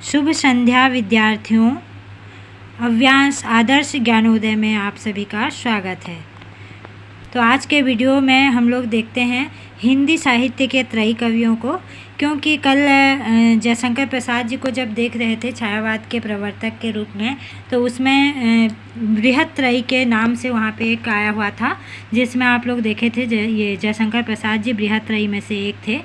शुभ संध्या विद्यार्थियों। अव्यांश आदर्श ज्ञानोदय में आप सभी का स्वागत है। तो आज के वीडियो में हम लोग देखते हैं हिंदी साहित्य के त्रयी कवियों को, क्योंकि कल जयशंकर प्रसाद जी को जब देख रहे थे छायावाद के प्रवर्तक के रूप में, तो उसमें बृहत त्रयी के नाम से वहाँ पे एक आया हुआ था, जिसमें आप लोग देखे थे ये जयशंकर प्रसाद जी बृहत त्रयी में से एक थे।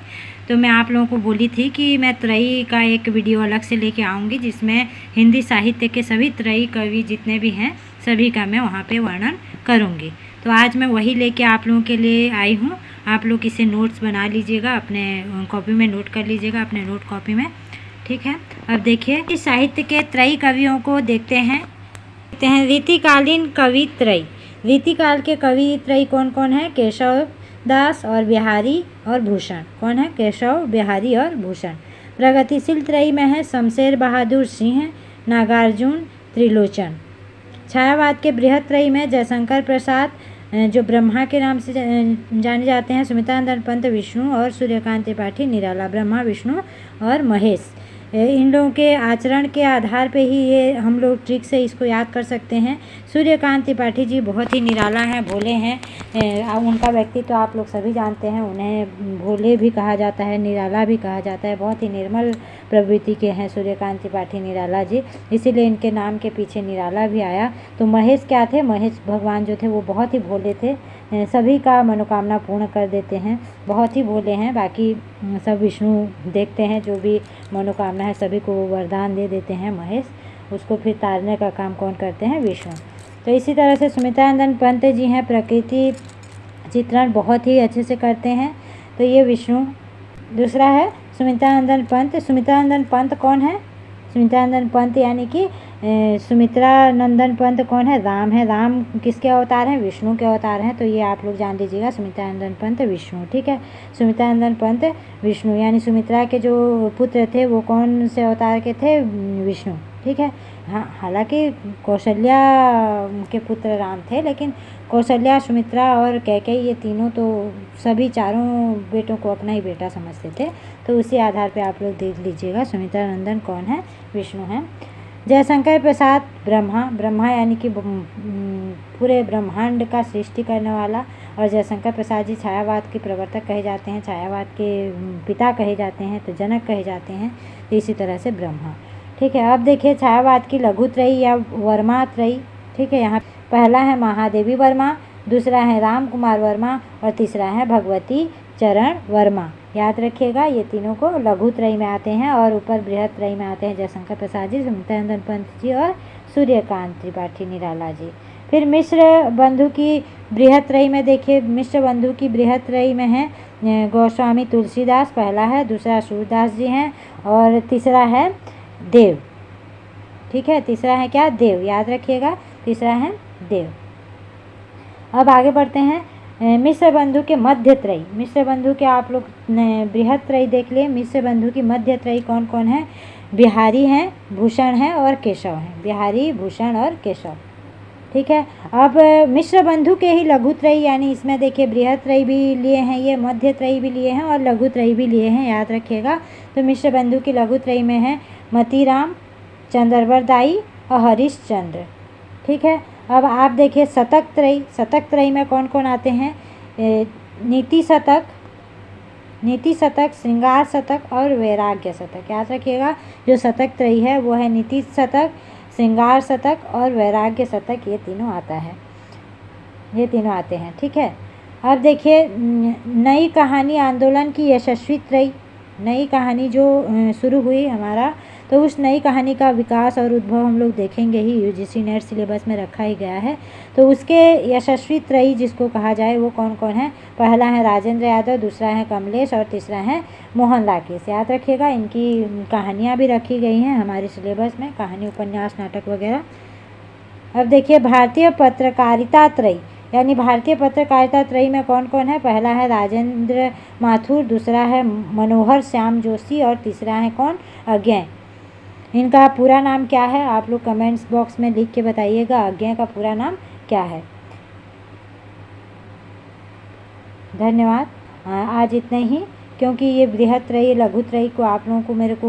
तो मैं आप लोगों को बोली थी कि मैं त्रयी का एक वीडियो अलग से लेके आऊँगी, जिसमें हिंदी साहित्य के सभी त्रयी कवि जितने भी हैं सभी का मैं वहाँ पे वर्णन करूँगी। तो आज मैं वही लेके आप लोगों के लिए आई हूँ। आप लोग इसे नोट्स बना लीजिएगा, अपने कॉपी में नोट कर लीजिएगा, अपने नोट कॉपी में, ठीक है। अब देखिए इस साहित्य के त्रयी कवियों को देखते हैं रीतिकालीन कवि त्रयी। रीतिकाल के कवि त्रयी कौन कौन है? केशव दास और बिहारी और भूषण। कौन है? केशव, बिहारी और भूषण। प्रगतिशील त्रयी में है शमशेर बहादुर सिंह, नागार्जुन, त्रिलोचन। छायावाद के बृहत त्रयी में जयशंकर प्रसाद, जो ब्रह्मा के नाम से जाने जाते हैं, सुमित्रानंदन पंत विष्णु और सूर्यकांत त्रिपाठी निराला। ब्रह्मा, विष्णु और महेश, इन लोगों के आचरण के आधार पे ही ये हम लोग ट्रिक से इसको याद कर सकते हैं। सूर्यकांत त्रिपाठी जी बहुत ही निराला हैं, भोले हैं। उनका व्यक्तित्व तो आप लोग सभी जानते हैं, उन्हें भोले भी कहा जाता है, निराला भी कहा जाता है। बहुत ही निर्मल प्रवृत्ति के हैं सूर्यकांत त्रिपाठी निराला जी, इसीलिए इनके नाम के पीछे निराला भी आया। तो महेश क्या थे? महेश भगवान जो थे वो बहुत ही भोले थे, सभी का मनोकामना पूर्ण कर देते हैं, बहुत ही भोले हैं। बाकी सब विष्णु देखते हैं, जो भी मनोकामना है सभी को वरदान दे देते हैं महेश, उसको फिर तारने का काम कौन करते हैं? विष्णु। तो इसी तरह से सुमित्रानंदन पंत जी हैं, प्रकृति चित्रण बहुत ही अच्छे से करते हैं, तो ये विष्णु। दूसरा है सुमित्रानंदन पंत। सुमित्रानंदन पंत कौन है? सुमित्रानंदन पंत यानी कि सुमित्रानंदन पंत कौन है? राम है। राम किसके अवतार हैं? विष्णु के अवतार हैं। तो ये आप लोग जान लीजिएगा, सुमित्रानंदन पंत विष्णु, ठीक है। सुमित्रानंदन पंत विष्णु यानी सुमित्रा के जो पुत्र थे वो कौन से अवतार के थे? विष्णु, ठीक है। हाँ, हालांकि कौशल्या के पुत्र राम थे, लेकिन कौशल्या, सुमित्रा और कैकेयी ये तीनों तो सभी चारों बेटों को अपना ही बेटा समझते थे। तो उसी आधार पे आप लोग देख लीजिएगा सुमित्रानंदन कौन है? विष्णु हैं। जयशंकर प्रसाद ब्रह्मा। ब्रह्मा यानी कि पूरे ब्रह्मांड का सृष्टि करने वाला। और जयशंकर प्रसाद जी छायावाद के प्रवर्तक कहे जाते हैं, छायावाद के पिता कहे जाते हैं, तो जनक कहे जाते हैं। तो इसी तरह से ब्रह्मा, ठीक है। अब देखिए छायावाद की लघु त्रयी या वर्मा त्रयी, ठीक है। यहाँ पहला है महादेवी वर्मा, दूसरा है राम कुमार वर्मा और तीसरा है भगवती चरण वर्मा। याद रखिएगा, ये तीनों को लघु त्रयी में आते हैं, और ऊपर बृहत त्रयी में आते हैं जयशंकर प्रसाद जी, सुमित्रानंदन पंत जी और सूर्यकांत त्रिपाठी निराला जी। फिर मिश्र बंधु की बृहत त्रयी में देखिए, मिश्र बंधु की बृहत त्रयी में है गोस्वामी तुलसीदास पहला है, दूसरा सूरदास जी हैं और तीसरा है देव, ठीक है। तीसरा है क्या? देव, याद रखिएगा, तीसरा है देव। अब आगे बढ़ते हैं मिश्र बंधु के मध्य त्रयी। मिश्र बंधु के आप लोग बृहत त्रयी देख लिए, मिश्र बंधु की मध्य त्रयी कौन कौन है? बिहारी हैं, भूषण हैं और केशव हैं। बिहारी, भूषण और केशव, ठीक है। अब मिश्र बंधु के ही लघु त्रयी, यानी इसमें देखिए बृहत त्रयी भी लिए हैं, ये मध्य त्रयी भी लिए हैं और लघु त्रयी भी लिए हैं, याद रखिएगा। तो मिश्र बंधु की लघु त्रयी में है मतीराम, चंद्रवरदाई और हरिश्चंद्र, ठीक है। अब आप देखिए शतक त्रयी। शतक त्रयी में कौन कौन आते हैं? नीति शतक, नीति शतक, श्रृंगार शतक और वैराग्य शतक। याद रखिएगा, जो शतक त्रयी है वो है नीति शतक, श्रृंगार शतक और वैराग्य शतक, ये तीनों आता है, ये तीनों आते हैं, ठीक है। अब देखिए नई कहानी आंदोलन की यशस्वी त्रयी। नई कहानी जो शुरू हुई हमारा, तो उस नई कहानी का विकास और उद्भव हम लोग देखेंगे ही, यूजीसी नेट सिलेबस में रखा ही गया है। तो उसके यशस्वी त्रयी जिसको कहा जाए वो कौन कौन है? पहला है राजेंद्र यादव, दूसरा है कमलेश और तीसरा है मोहन लाकेश। याद रखिएगा, इनकी कहानियाँ भी रखी गई हैं हमारे सिलेबस में, कहानी, उपन्यास, नाटक वगैरह। अब देखिए भारतीय पत्रकारिता त्रयी, यानी भारतीय पत्रकारिता त्रयी में कौन कौन है? पहला है राजेंद्र माथुर, दूसरा है मनोहर श्याम जोशी और तीसरा है कौन? अज्ञेय। इनका पूरा नाम क्या है? आप लोग कमेंट्स बॉक्स में लिख के बताइएगा, अज्ञेय का पूरा नाम क्या है। धन्यवाद। आज इतने ही। क्योंकि ये बृहत्त्रयी लघुत्रयी को आप लोगों को मेरे को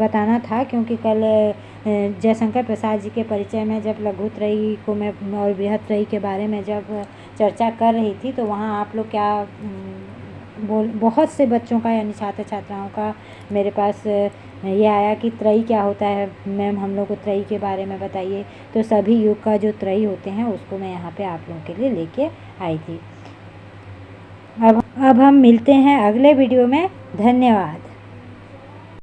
बताना था, क्योंकि कल जयशंकर प्रसाद जी के परिचय में जब लघुत्रयी को मैं और बृहत्त्रयी के बारे में जब चर्चा कर रही थी तो वहाँ आप लोग क्या बहुत से बच्चों का यानी छात्र छात्राओं का मेरे पास ये आया कि त्रयी क्या होता है मैम, हम लोग को त्रयी के बारे में बताइए। तो सभी युग का जो त्रयी होते हैं उसको मैं यहाँ पे आप लोगों के लिए लेके आई थी। अब हम मिलते हैं अगले वीडियो में। धन्यवाद।